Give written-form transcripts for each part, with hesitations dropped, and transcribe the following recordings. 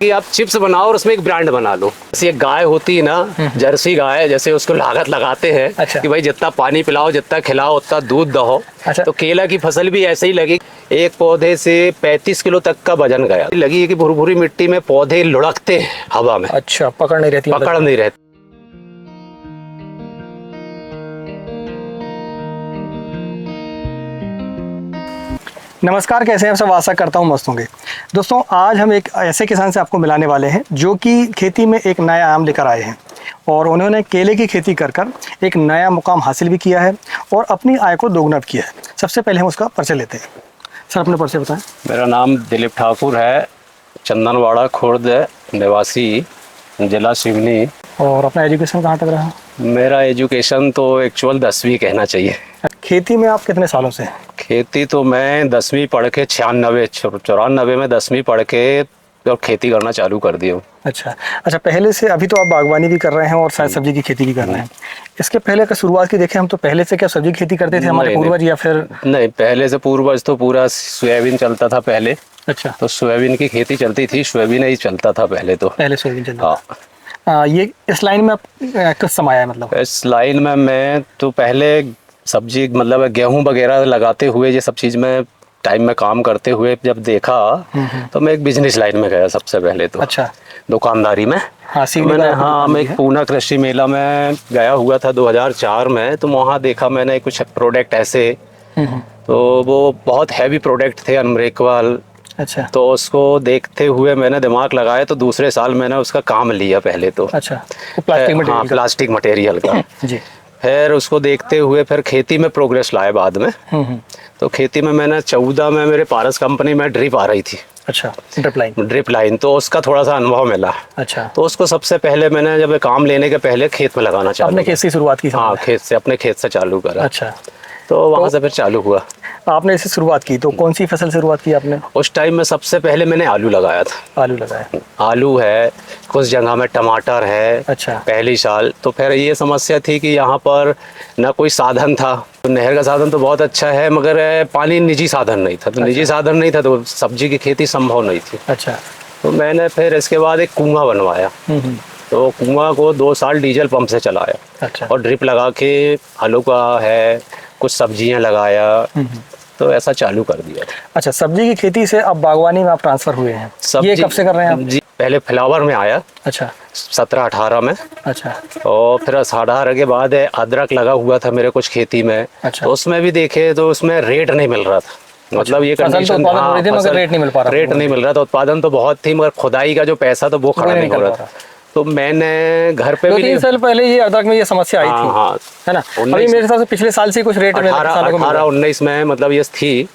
कि आप चिप्स बनाओ और उसमें एक ब्रांड बना लो। जैसे एक गाय होती है ना, जर्सी गाय, जैसे उसको लागत लगाते हैं अच्छा। कि भाई जितना पानी पिलाओ, जितना खिलाओ, उतना दूध दहो। अच्छा। तो केला की फसल भी ऐसे ही लगी। एक पौधे से 35 किलो तक का वजन गया। लगी है कि भुरभुरी मिट्टी में पौधे लुढ़कते हैं हवा में। अच्छा, पकड़ नहीं रहती, पकड़ नहीं रहती। नमस्कार, कैसे हैं आप सब? आशा करता हूँ मस्त होंगे। दोस्तों, आज हम एक ऐसे किसान से आपको मिलाने वाले हैं जो कि खेती में एक नया आयाम लेकर आए हैं और उन्होंने केले की खेती कर एक नया मुकाम हासिल भी किया है और अपनी आय को दोगुना भी किया है। सबसे पहले हम उसका परिचय लेते हैं। सर, अपने परिचय बताएं। मेरा नाम दिलीप ठाकुर है, चंदनवाड़ा खुर्द निवासी, जिला सिवनी। और अपना एजुकेशन कहाँ तक रहा? मेरा एजुकेशन तो एक्चुअल 10वीं कहना चाहिए। खेती में आप कितने सालों से हैं? खेती तो मैं 10वीं पढ़ के 94 में 10वीं पढ़ के और खेती करना चालू कर दिया हूँ। अच्छा, पहले से अभी तो आप बागवानी भी कर रहे हैं और शायद सब्जी की खेती भी कर रहे हैं। इसके पहले का शुरुआत की देखें हम तो पहले से क्या सब्जी की खेती करते थे हमारे पूर्वज या फिर? नहीं, पहले से पूर्वज तो पूरा सोयाबीन चलता था पहले। अच्छा, तो सोयाबीन की खेती चलती थी, सोयाबीन ही चलता था पहले तो। पहले सोयाबीन चलता हाँ। था। ये इस लाइन में आप किस समय आया? मतलब इस लाइन में मैं तो पहले सब्जी मतलब गेहूं वगैरह लगाते हुए ये सब चीज़ में टाइम में काम करते हुए जब देखा तो मैं एक बिजनेस लाइन में गया सबसे पहले तो। अच्छा, दुकानदारी में। हाँ, मैं एक पूना कृषि मेला में गया हुआ था 2004 में। तो वहाँ देखा मैंने कुछ प्रोडक्ट ऐसे, तो वो बहुत हैवी प्रोडक्ट थे, अनब्रेकबल। अच्छा। तो उसको देखते हुए मैंने दिमाग लगाया तो दूसरे साल मैंने उसका काम लिया पहले तो। अच्छा, प्लास्टिक मटेरियल? हाँ, प्लास्टिक मटेरियल का। जी। फिर उसको देखते हुए फिर खेती में प्रोग्रेस लाए बाद में। तो खेती में मैंने 14 में मेरे पारस कंपनी में ड्रिप आ रही थी। अच्छा, ड्रिप लाइन, तो उसका थोड़ा सा अनुभव मिला। अच्छा। तो उसको सबसे पहले मैंने जब काम लेने के पहले खेत में लगाना चालू। अपने खेत से शुरुआत की? हाँ, अपने खेत से चालू करा। अच्छा। तो वहाँ से फिर चालू हुआ। आपने इससे शुरुआत की तो कौन सी फसल से शुरुआत की आपने? उस टाइम में सबसे पहले मैंने आलू लगाया था। आलू लगाया? आलू है, कुछ जगह में टमाटर है। अच्छा। पहली साल तो फिर ये समस्या थी कि यहाँ पर ना कोई साधन था। तो नहर का साधन तो बहुत अच्छा है मगर पानी निजी साधन नहीं था। तो निजी साधन नहीं था तो सब्जी की खेती संभव नहीं थी। अच्छा। तो मैंने फिर इसके बाद एक कुआं बनवाया। तो कुआं को 2 साल डीजल पंप से चलाया। अच्छा। और ड्रिप लगा के आलू का है, कुछ सब्जियां लगाया। तो ऐसा चालू कर दिया। अच्छा, सब्जी की खेती से अब बागवानी में आप ट्रांसफर हुए हैं? ये कब से कर रहे हैं आप? जी, पहले फ्लावर में आया। अच्छा। 17-18 में। अच्छा। और फिर 18 के बाद अदरक लगा हुआ था मेरे कुछ खेती में। अच्छा। तो उसमें भी देखे तो उसमें रेट नहीं मिल रहा था। मतलब ये कंडीशन, रेट नहीं मिल पा रहा, रेट नहीं मिल रहा था। उत्पादन तो बहुत थी मगर खुदाई का जो पैसा तो वो खड़ा नहीं हो रहा था। तो मैंने घर पे भी 2-3 साल पहले ये अदरक में ये समस्या आई थी। हाँ, है ना? अभी मेरे हिसाब से पिछले साल से कुछ रेट में 18-19 में मतलब ये थी।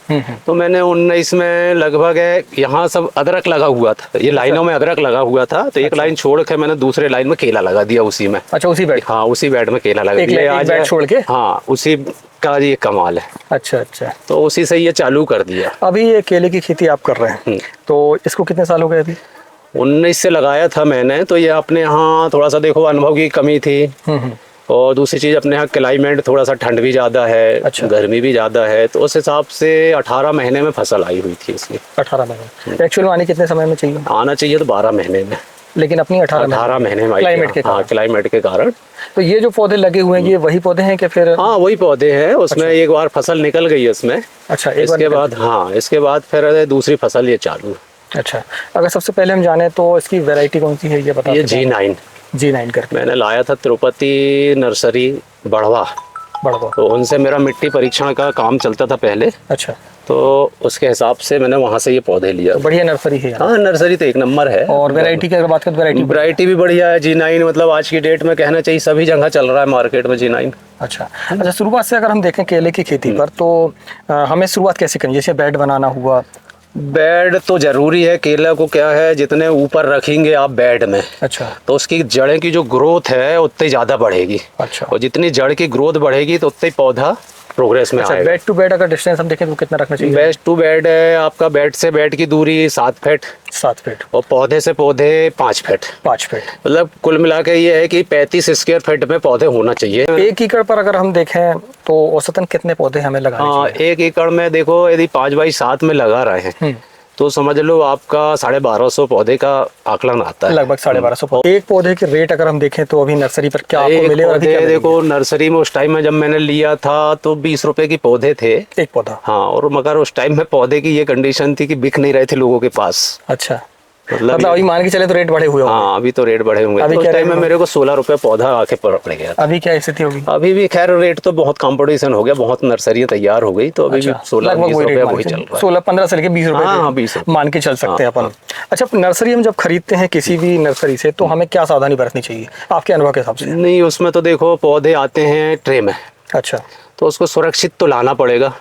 तो मैंने 19 में लगभग यहाँ सब अदरक लगा हुआ था। ये लाइनों में अदरक लगा हुआ था। तो एक लाइन छोड़ के मैंने दूसरे लाइन में केला लगा दिया उसी में। अच्छा, उसी बेड? हाँ, उसी बेड में केला लगा दिया। आज बेड छोड़ के? हाँ, उसी का ये कमाल है। अच्छा। अच्छा, तो उसी से ये चालू कर दिया। अभी ये केले की खेती आप कर रहे हैं तो इसको कितने साल हो गए अभी? 19 से लगाया था मैंने। तो ये अपने यहाँ थोड़ा सा देखो अनुभव की कमी थी। और दूसरी चीज़ अपने यहाँ क्लाइमेट थोड़ा सा ठंड भी ज़्यादा है। अच्छा। गर्मी भी ज़्यादा है। तो उस हिसाब से 18 महीने में फसल आई हुई थी इसकी। 18 महीने एक्चुअली आने कितने समय में चाहिए? आना चाहिए तो 12 महीने में, लेकिन अपनी 18 महीने में क्लाइमेट के कारण। क्लाइमेट के कारण। तो ये जो पौधे लगे हुए हैं ये वही पौधे हैं कि फिर? हाँ, वही पौधे हैं। उसमें एक बार फसल निकल गई उसमें। अच्छा, इसके बाद हाँ, इसके बाद फिर दूसरी फसल ये चालू। अच्छा, अगर सबसे पहले हम जाने तो इसकी वैरायटी कौन सी है ये बता? ये G9 करके मैंने लाया था तिरुपति नर्सरी बढ़वा। तो उनसे मेरा मिट्टी परीक्षण का काम चलता था पहले। अच्छा। तो उसके हिसाब से मैंने वहाँ से ये पौधे लिया। तो बढ़िया नर्सरी है। हाँ, नर्सरी तो एक नंबर है। और वैरायटी की अगर बात करें तो वैरायटी भी बढ़िया है। G9 मतलब आज की डेट में कहना चाहिए सभी जगह चल रहा है मार्केट में G9। अच्छा। शुरुआत से अगर हम देखें केले की खेती पर तो हमें शुरुआत कैसे करनी? जैसे बेड बनाना हुआ? बेड तो जरूरी है। केला को क्या है, जितने ऊपर रखेंगे आप बेड में, अच्छा, तो उसकी जड़ें की जो ग्रोथ है उतनी ज़्यादा बढ़ेगी। अच्छा। और जितनी जड़ की ग्रोथ बढ़ेगी तो उतनी पौधा प्रोग्रेस में आएगा। बेड टू बेड अगर डिस्टेंस हम देखें तो कितना रखना चाहिए? बेड टू बेड है आपका, बेड से बेड की दूरी 7 फीट। 7 फीट। और पौधे से पौधे 5 फीट। 5 फीट मतलब कुल मिला के ये है कि 35 स्क्वायर फीट में पौधे होना चाहिए। 1 एकड़ पर अगर हम देखें तो औसतन कितने पौधे हमें लगाने चाहिए? 1 एकड़ में देखो यदि 5 बाई 7 में लगा रहे हैं तो समझ लो आपका 1250 पौधे का आकलन आता है। लगभग 1250 एक पौधे के रेट अगर हम देखें तो अभी नर्सरी पर क्या आपको एक मिले और अभी क्या पौधे मिलेंगे? देखो नर्सरी में उस टाइम में जब मैंने लिया था तो 20 रुपए की पौधे थे। एक पौधा? हाँ, और मगर उस टाइम में पौधे की ये कंडीशन थी कि बिक नहीं रहे थे लोगों के पास। अच्छा, मतलब अभी मान के चले तो रेट बढ़े हुए होंगे। हाँ, अभी तो रेट बढ़े होंगे। अभी तो उस क्या टाइम रेट में मेरे को 16 रुपए पौधा आके पड़ गया था। अभी क्या स्थिति होगी? अभी भी खैर रेट तो बहुत कंपटीशन हो गया, बहुत नर्सरियाँ तैयार हो गई, तो अभी भी 16-20 रुपए वही चल रहा है। 16-15 से लेके 20 रुपए हाँ, 20 मान के चल सकते हैं अपन। अच्छा, नर्सरी हम जब खरीदते हैं किसी भी नर्सरी से तो हमें क्या सावधानी बरतनी चाहिए आपके अनुभव के हिसाब से? नहीं, उसमें तो देखो पौधे आते हैं ट्रे में। अच्छा, तो उसको सुरक्षित तो लाना पड़ेगा।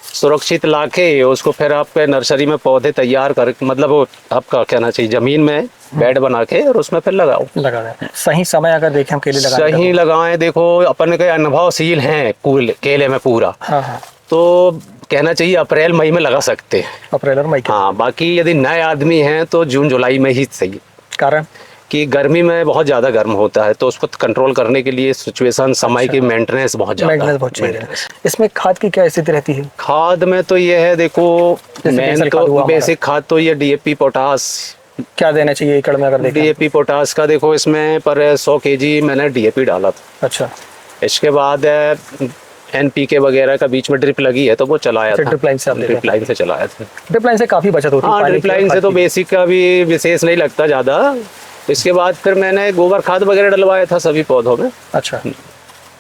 सुरक्षित लाके उसको फिर आप नर्सरी में पौधे तैयार कर, मतलब आपका कहना चाहिए जमीन में बेड बना के और उसमें फिर लगाओ। लगा दें। सही समय अगर देखें हम केले लगाने का सही लगाएं। देखो अपन के अनुभवशील हैं केले में पूरा, हाँ, तो कहना चाहिए अप्रैल मई में लगा सकते हैं। अप्रैल और मई के? हाँ, बाकी यदि नए आदमी हैं तो जून जुलाई में ही सही। कारण कि गर्मी में बहुत ज़्यादा गर्म होता है, तो उसको कंट्रोल करने के लिए सिचुएशन समय की मेंटेनेंस बहुत ज़्यादा। मेंटेनेंस बहुत चाहिए। इसमें खाद की क्या स्थिति रहती है? खाद में तो ये है, देखो मेन तो बेसिक खाद तो ये DAP पोटास। क्या देना चाहिए एकड़ में अगर देखें? DAP पोटास का देखो इसमें पर 100 kg मैंने DAP डाला था। अच्छा, इसके बाद NPK वगैरह का बीच में ड्रिप लगी है तो वो चलाया था। ड्रिप लाइन से आप दे रहे हैं? ड्रिप लाइन से चलाया था। ड्रिप लाइन से काफ़ी बचत होती है। हाँ, ड्रिप लाइन से तो बेसिक का भी विशेष नहीं लगता ज़्यादा। इसके बाद फिर मैंने गोबर खाद वगैरह डलवाया था सभी पौधों में। अच्छा,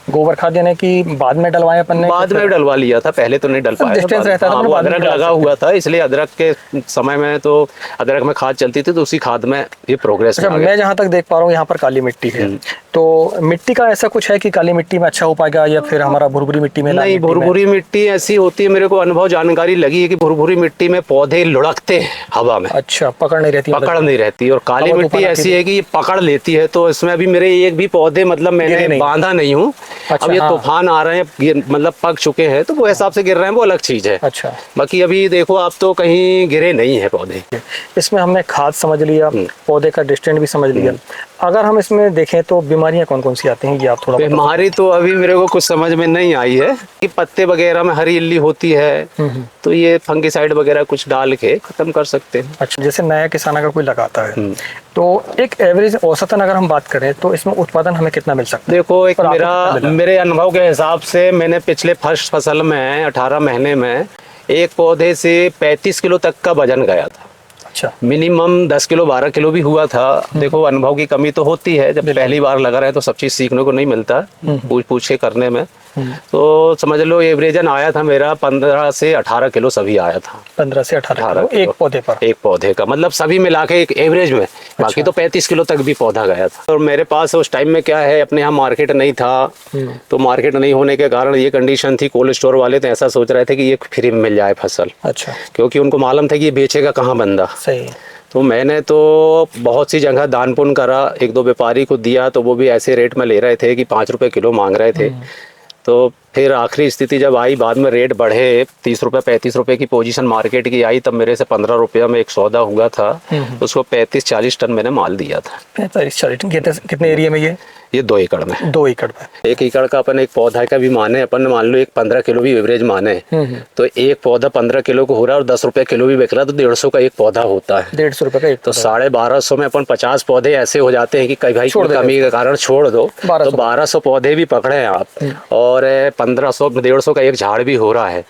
गोबर खाद यानी कि बाद में डलवाए अपन ने? बाद में डलवा लिया था, पहले तो नहीं डल पाया। डिस्टेंस रहता था, हाँ, वो अदरक लगा हुआ था, इसलिए अदरक के समय में तो अदरक में खाद चलती थी, तो उसी खाद में ये प्रोग्रेस। अच्छा, मैं जहाँ तक देख पा रहा हूँ यहाँ पर काली मिट्टी है, तो मिट्टी का ऐसा कुछ है कि काली मिट्टी में अच्छा हो पाएगा या फिर हमारा भुरभुरी मिट्टी में? नहीं, भुरभुरी मिट्टी ऐसी होती है, मेरे को अनुभव जानकारी लगी है कि भुरभुरी मिट्टी में पौधे लुढ़कते हैं हवा में। अच्छा, पकड़ नहीं रहती? पकड़ नहीं रहती। और काली मिट्टी ऐसी है कि ये पकड़ लेती है, तो इसमें अभी मेरे एक भी पौधे मतलब मैंने बांधा नहीं हूँ। अब ये तूफान आ रहे हैं, मतलब पक चुके हैं, तो वो हिसाब से गिर रहे हैं, वो अलग चीज है। अच्छा, बाकी अभी देखो आप तो कहीं गिरे नहीं है पौधे। इसमें हमने खाद समझ लिया, पौधे का डिस्टेंस भी समझ लिया। अगर हम इसमें देखें तो बीमारियां कौन कौन सी आती हैं ये आप थोड़ा? बीमारी तो अभी मेरे को कुछ समझ में नहीं आई है कि पत्ते वगैरह में हरी इल्ली होती है, तो ये फंगिसाइड वगैरह कुछ डाल के खत्म कर सकते हैं। अच्छा, जैसे नया किसान अगर कोई लगाता है तो एक एवरेज औसतन अगर हम बात करें तो इसमें उत्पादन हमें कितना मिल सकता है? देखो, एक मेरे अनुभव के हिसाब से मैंने पिछले फर्स्ट फसल में 18 महीने में एक पौधे से 35 किलो तक का वजन गया था। अच्छा, मिनिमम 10 किलो 12 किलो भी हुआ था। देखो, अनुभव की कमी तो होती है, जब पहली बार लगा रहे हैं तो सब चीज सीखने को नहीं मिलता, पूछ पूछ के करने में। तो समझ लो एवरेजन आया था मेरा 15 से 18 किलो सभी आया था। 15 से 18 एक पौधे पर? एक पौधे का मतलब सभी मिला के एक एवरेज में। बाकी तो 35 किलो तक भी पौधा गया था। और मेरे पास उस टाइम में क्या है, अपने यहाँ मार्केट नहीं था, तो मार्केट नहीं होने के कारण ये कंडीशन थी, कोल्ड स्टोर वाले तो ऐसा सोच रहे थे कि ये फ्री में मिल जाए फसल। अच्छा, क्योंकि उनको मालूम था कि ये बेचेगा कहाँ बंदा। सही। तो मैंने तो बहुत सी जगह दान पुण्य करा, एक दो व्यापारी को दिया, तो वो भी ऐसे रेट में ले रहे थे कि 5 रुपए किलो मांग रहे थे। तो फिर आखिरी स्थिति जब आई, बाद में रेट बढ़े, 30 रुपए 35 रुपए की पोजीशन मार्केट की आई, तब मेरे से 15 रुपया में एक सौदा हुआ था। उसको 35-40 टन मैंने माल दिया था। 35-40 टन? कितने एरिया में ये 2 एकड़ में? 2 एकड़ में। 1 एकड़ का अपन एक पौधा का भी माने, अपन मान लो एक 15 किलो भी एवरेज माने, तो एक पौधा 15 किलो को हो रहा है और 10 रुपए किलो भी बिक रहा है, तो 150 का एक पौधा होता है। 150 रुपए का एक? तो 1250 में अपन 50 पौधे ऐसे हो जाते हैं कि कई भाई कमी के कारण छोड़ दो, तो 1200 पौधे भी पकड़े हैं आप, और 1500-150 का एक झाड़ भी हो रहा है,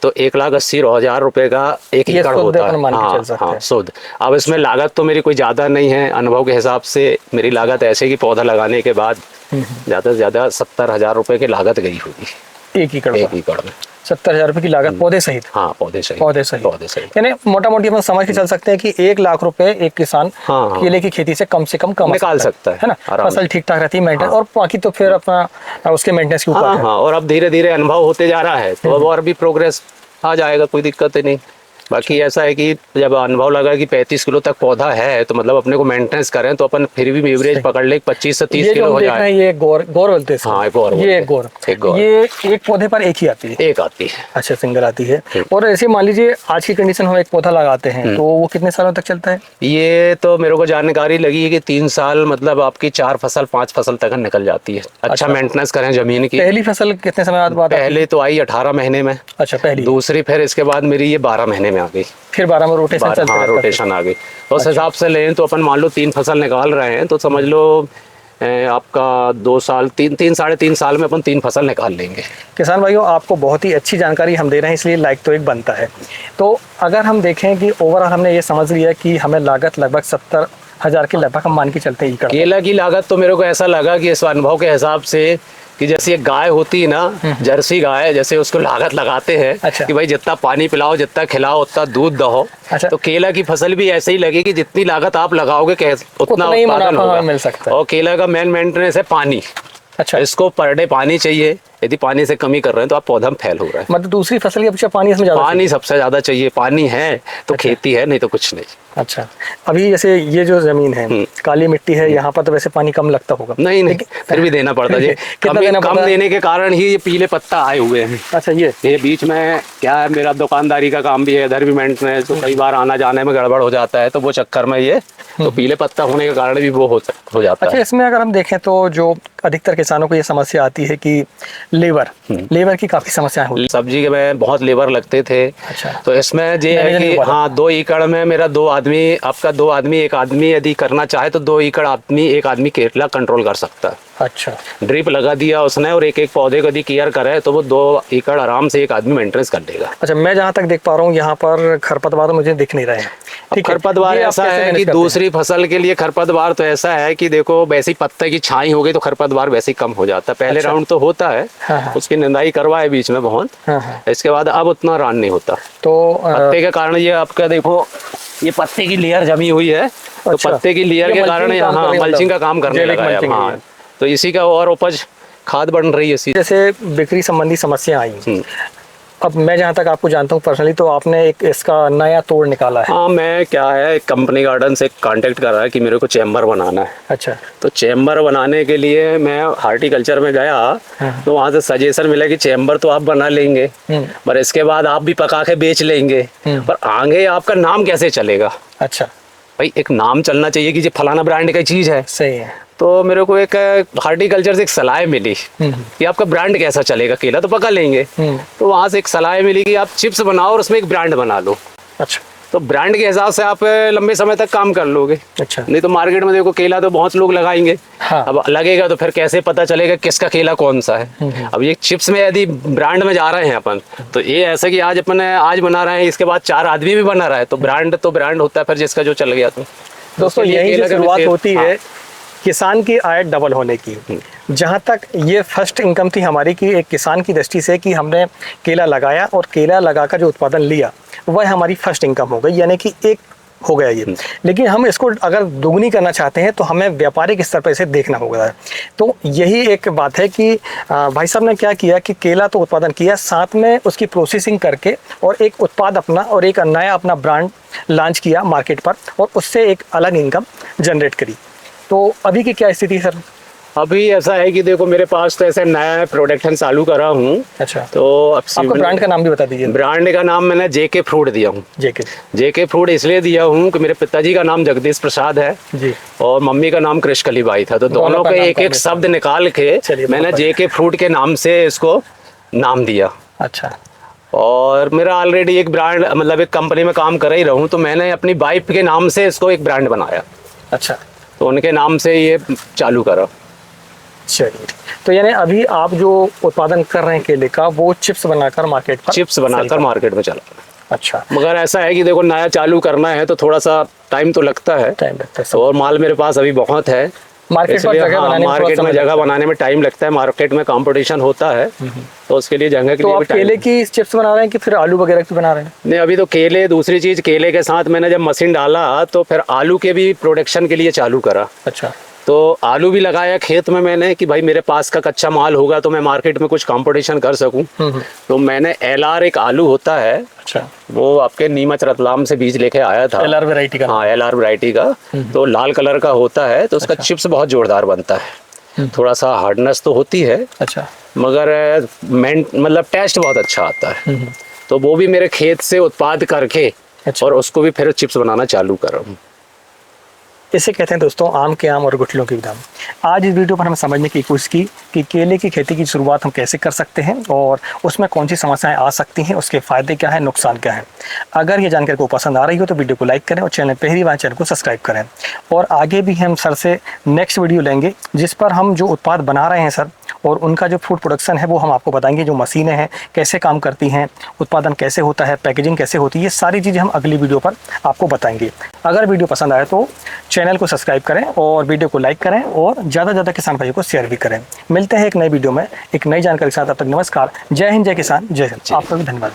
तो 1,80,000 रुपए का एक एकड़ होता है। हाँ, शुद्ध। अब इसमें लागत तो मेरी कोई ज्यादा नहीं है, अनुभव के हिसाब से मेरी लागत ऐसे कि पौधा लगाने के बाद ज्यादा से ज्यादा 70,000 रुपए की लागत गई होगी एक एकड़ में। 70,000 रुपए की लागत पौधे सहित? हाँ, पौधे सहित। यानी मोटा मोटी हम समझ के चल सकते हैं कि 1 लाख रुपए एक किसान केले की खेती से कम कम निकाल सकता है ना? फसल ठीक ठाक रहती है, मेंटेन, और बाकी तो फिर अपना उसके मेंटेनेंस के ऊपर है। हाँ, और अब धीरे धीरे अनुभव होते जा रहा है, तो अब और भी प्रोग्रेस आ जाएगा, कोई दिक्कत ही नहीं। बाकी ऐसा है कि जब अनुभव लगा कि 35 किलो तक पौधा है, तो मतलब अपने को मेंटेनेंस करें तो अपन फिर भी एवरेज पकड़ ले 25 से 30 किलो हो जाए। ये गोर बोलते हैं? हाँ, गोर। ये एक पौधे पर एक ही आती है? एक आती है। अच्छा, सिंगल आती है। और ऐसे मान लीजिए आज की कंडीशन हम एक पौधा लगाते हैं तो वो कितने सालों तक चलता है? ये तो मेरे को जानकारी लगी है कि 3 साल, मतलब आपकी 4 फसल 5 फसल तक निकल जाती है। अच्छा, मेंटेनेंस करें जमीन की। पहली फसल कितने समय बाद? पहले तो आई 18 महीने में। अच्छा, पहली। दूसरी फिर इसके बाद मेरी ये 12 महीने में आ गई, फिर 12 में रोटेशन चलता हाँ रहता है। रोटेशन आ गई। उस हिसाब से लें तो अपन मान लो 3 फसल निकाल रहे हैं तो समझ लो आपका 2 साल 3 साढ़े 3 साल में अपन 3 फसल निकाल लेंगे। किसान भाइयों, आपको बहुत ही अच्छी जानकारी हम दे रहे हैं, इसलिए लाइक तो एक बनता है। तो अगर हम देखें कि ओवरऑल हमने ये समझ लिया कि हमें लागत लगभग 70,000 के लगभग हम मान के चलते हैं। केला की लागत तो मेरे को ऐसा लगा कि इस अनुभव के हिसाब से कि जैसे एक गाय होती है ना, जर्सी गाय, जैसे उसको लागत लगाते हैं अच्छा। कि भाई जितना पानी पिलाओ, जितना खिलाओ, उतना दूध दहो। अच्छा। तो केला की फसल भी ऐसे ही लगेगी, जितनी लागत आप लगाओगे उतना ही उत्पादन मुनाफा होगा। मिल सकता है। और केला का मेन मेंटेनेंस है पानी। अच्छा, इसको पर डे पानी चाहिए, यदि पानी से कमी कर रहे हैं तो आप पौधा में फैल हो रहा है। मतलब दूसरी फसल की अपेक्षा पानी इसमें ज़्यादा पानी सबसे ज्यादा चाहिए, पानी है तो खेती है, नहीं तो कुछ नहीं। अच्छा, अभी जैसे ये जो जमीन है काली मिट्टी है, यहाँ पर तो वैसे पानी कम लगता होगा। नहीं फिर भी देना पड़ता है। कम देने के कारण ही ये पीले पत्ता आए हुए हैं। अच्छा, ये बीच में क्या है, मेरा दुकानदारी का काम भी है, इधर भी मेंटेनेंस, तो कई बार आना जाने में गड़बड़ हो जाता है, तो वो चक्कर में ये तो पीले पत्ता होने के कारण भी वो हो जाता है। अच्छा, इसमें अगर हम देखें तो जो अधिकतर किसानों को ये समस्या आती है कि लेबर की काफी समस्याएं होती। सब्जी में बहुत लेबर लगते थे। अच्छा। तो इसमें ये है कि हाँ 2 एकड़ में मेरा 2 आदमी, आपका 2 आदमी, एक आदमी यदि करना चाहे तो 2 एकड़ आदमी, एक आदमी केला कंट्रोल कर सकता है। अच्छा, ड्रिप लगा दिया उसने और एक एक पौधे को यदि केयर करे तो वो 2 एकड़ आराम से एक आदमी मेंटेनेंस कर देगा। अच्छा, मैं जहाँ तक देख पा रहा हूँ यहाँ पर खरपतवार मुझे दिख नहीं रहे हैं। खरपतवार ऐसा है कि दूसरी फसल के लिए खरपतवार तो ऐसा है कि देखो वैसे ही पत्ते की छाई हो गई तो खरपतवार वैसे ही कम हो जाता है। पहले राउंड तो होता है, उसकी निंदाई करवाए बीच में बहुत, इसके बाद अब उतना रान नहीं होता। तो पत्ते के कारण ये आपका देखो ये पत्ते की लेयर जमी हुई है, तो पत्ते की लेयर के कारण यहाँ मल्चिंग का काम करने लगा है। हाँ, तो इसी का और उपज खाद बन रही है। जैसे बिक्री संबंधी समस्या आई, अब मैं जहाँ तक आपको जानता हूँ पर्सनली, तो आपने एक इसका नया तोड़ निकाला है। हाँ, मैं क्या है कंपनी गार्डन से कांटेक्ट कर रहा है कि मेरे को चैम्बर बनाना है। अच्छा। तो चैम्बर बनाने के लिए मैं हार्टिकल्चर में गया, तो वहाँ से सजेशन मिला कि चैम्बर तो आप बना लेंगे पर इसके बाद आप भी पका के बेच लेंगे, पर आगे आपका नाम कैसे चलेगा। अच्छा भाई, एक नाम चलना चाहिए कि ये फलाना ब्रांड की चीज़ है। सही है। तो मेरे को एक हार्टिकल्चर से एक सलाह मिली कि आपका ब्रांड कैसा चलेगा, केला तो पका लेंगे। तो वहाँ से एक सलाह मिली कि आप चिप्स बनाओ और उसमें एक ब्रांड बना लो। अच्छा। तो ब्रांड के हिसाब से आप लंबे समय तक काम कर लोगे। अच्छा। नहीं तो मार्केट में देखो केला तो बहुत लोग लगाएंगे। हाँ। अब लगेगा तो फिर कैसे पता चलेगा किसका केला कौन सा है। अब ये चिप्स में यदि ब्रांड में जा रहे हैं अपन, तो ये ऐसा कि आज अपन आज बना रहे हैं, इसके बाद 4 आदमी भी बना रहा है, तो ब्रांड होता है फिर जिसका जो चल गया। तो दोस्तों यही शुरुआत होती है किसान की आय डबल होने की। जहाँ तक ये फर्स्ट इनकम थी हमारी कि एक किसान की दृष्टि से कि हमने केला लगाया और केला लगाकर जो उत्पादन लिया वह हमारी फर्स्ट इनकम हो गई, यानी कि एक हो गया ये। लेकिन हम इसको अगर दोगुनी करना चाहते हैं तो हमें व्यापारिक स्तर पर इसे देखना होगा। तो यही एक बात है कि भाई साहब ने क्या किया कि केला तो उत्पादन किया, साथ में उसकी प्रोसेसिंग करके और एक उत्पाद अपना और एक नया अपना ब्रांड लॉन्च किया मार्केट पर और उससे एक अलग इनकम जनरेट करी। तो अभी की क्या स्थिति सर? अभी ऐसा है कि देखो मेरे पास तो ऐसे नया प्रोडक्शन चालू करा हूँ। अच्छा। तो आपका ब्रांड का नाम भी बता दीजिए। ब्रांड का नाम मैंने जेके फ्रूट दिया हूँ। जेके फ्रूट इसलिए दिया हूँ कि मेरे पिताजी का नाम जगदीश प्रसाद है जी, और मम्मी का नाम कृष्कली बाई था। तो दोनों के एक एक शब्द निकाल के मैंने जेके फ्रूट के नाम से इसको नाम दिया। अच्छा। और मेरा ऑलरेडी एक ब्रांड, मतलब एक कंपनी में काम कर ही रहा हूँ, तो मैंने अपनी वाइफ के नाम से इसको एक ब्रांड बनाया। अच्छा। तो उनके नाम से ये चालू करा। चलिए, तो यानी अभी आप जो उत्पादन कर रहे हैं केले का वो चिप्स बनाकर मार्केट में चला। अच्छा। मगर ऐसा है कि देखो नया चालू करना है तो थोड़ा सा टाइम तो लगता है। और माल मेरे पास अभी बहुत है मार्केट में जगह बनाने में टाइम लगता है, मार्केट में कंपटीशन होता है, तो उसके लिए जगह के लिए भी केले की चिप्स बना रहे हैं कि फिर आलू वगैरह की बना रहे हैं? नहीं, अभी तो केले, दूसरी चीज केले के साथ मैंने जब मशीन डाला तो फिर आलू के भी प्रोडक्शन के लिए चालू करा। अच्छा। तो आलू भी लगाया खेत में मैंने कि भाई मेरे पास का कच्चा माल होगा तो मैं मार्केट में कुछ कंपटीशन कर सकूं। तो मैंने LR एक आलू होता है। अच्छा। वो आपके नीमच रतलाम से बीज लेके आया था। LR वैरायटी का? हाँ, LR वैरायटी का। तो लाल कलर का होता है, तो उसका चिप्स बहुत जोरदार बनता है। थोड़ा सा हार्डनेस तो होती है। अच्छा। मगर मतलब टेस्ट बहुत अच्छा आता है। तो वो भी मेरे खेत से उत्पाद करके और उसको भी फिर चिप्स बनाना चालू कर रहा हूँ। इसे कहते हैं दोस्तों आम के आम और गुठलियों के दाम। आज इस वीडियो पर हम समझने की कोशिश की कि केले की खेती की शुरुआत हम कैसे कर सकते हैं और उसमें कौन सी समस्याएं आ सकती हैं, उसके फ़ायदे क्या है, नुकसान क्या है। अगर ये जानकारी को पसंद आ रही हो तो वीडियो को लाइक करें और चैनल पहली बार चैनल को सब्सक्राइब करें। और आगे भी हम सर से नेक्स्ट वीडियो लेंगे जिस पर हम जो उत्पाद बना रहे हैं सर और उनका जो फूड प्रोडक्शन है वो हम आपको बताएंगे, जो मशीनें हैं कैसे काम करती हैं, उत्पादन कैसे होता है, पैकेजिंग कैसे होती है, ये सारी चीज़ें हम अगली वीडियो पर आपको बताएंगे। अगर वीडियो पसंद आए तो चैनल को सब्सक्राइब करें और वीडियो को लाइक करें और ज़्यादा से ज़्यादा किसान भाइयों को शेयर भी करें। मिलते हैं एक नई वीडियो में एक नई जानकारी के साथ। तब तक नमस्कार, जय हिंद, जय किसान, जय हिंद। आपका भी धन्यवाद।